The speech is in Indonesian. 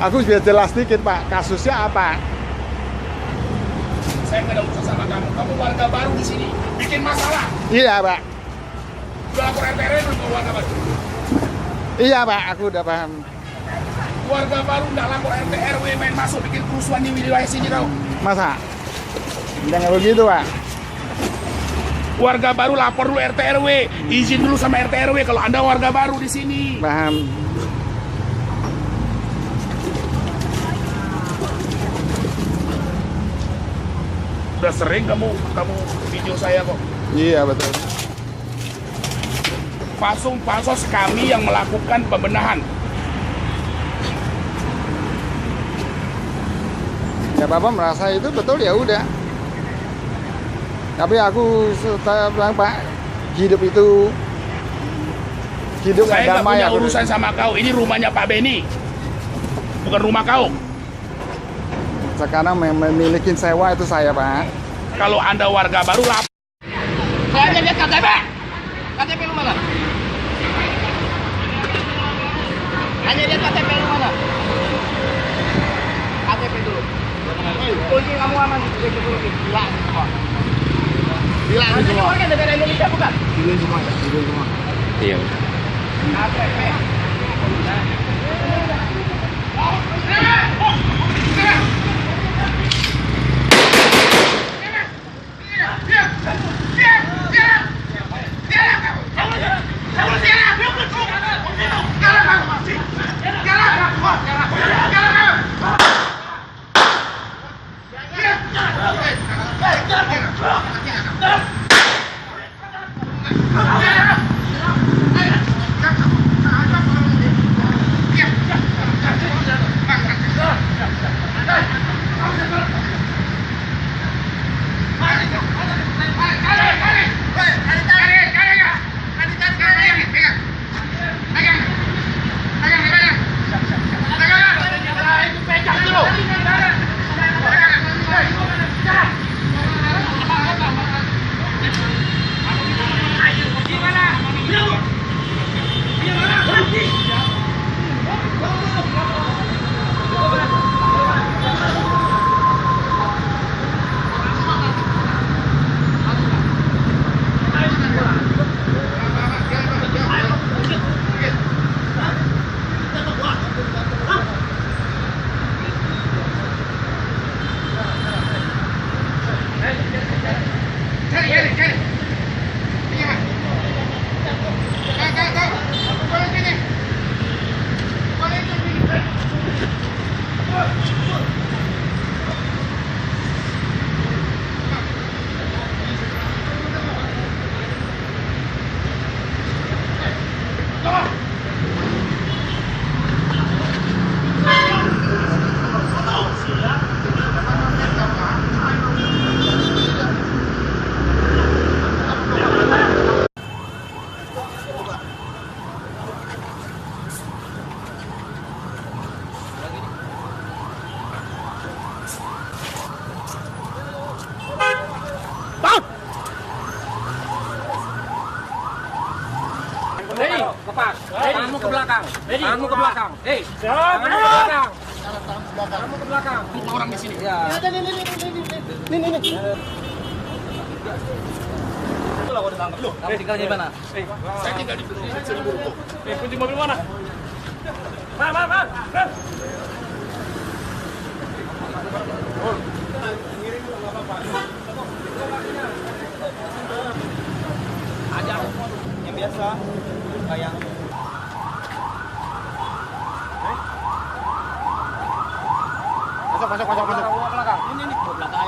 Aku biar jelas dikit Pak, kasusnya apa? Saya nggak ada urusan sama kamu. Kamu warga baru di sini, bikin masalah. Iya Pak. Udah lapor RT RW belum ke warga baru? Iya Pak, aku udah paham. Warga baru nggak lapor RT RW main masuk bikin kerusuhan di wilayah sini tau? Masa? Jangan begitu Pak. Warga baru lapor dulu RT RW, izin dulu sama RT RW kalau Anda warga baru di sini. Paham. Udah sering kamu video saya kok. Iya betul. Pansos kami yang melakukan pembenahan. Ya Bapak merasa itu betul ya udah. Tapi aku bilang Pak, hidup itu hidup Saya nggak damai. punya urusan sama kau. Ini rumahnya Pak Beni, bukan rumah kau. Sekarang memiliki sewa itu saya Pak. Kalau Anda warga baru lapor. Saya aja lihat KTP. KTP lu mana? Hanya lihat KTP lu mana? KTP dulu. Oh ini kamu aman di KTP dulu. Hilang semua. Hilang semua. Warga negara Indonesia bukan? Hilang semua ya, hilang semua. Iya. KTP. Lepas. Tanganmu ke belakang. Tanganmu ke belakang. Hei, tanganmu ke belakang. Tanganmu ke belakang. Orang di sini. Ya. Ini. Itulah kau ditangkap. Kamu tinggal di mana? Saya tinggal di Seribu Ruko. Kunci mobil mana? Mas. Ajar yang biasa kayak Masuk. belakang. Ini belakang.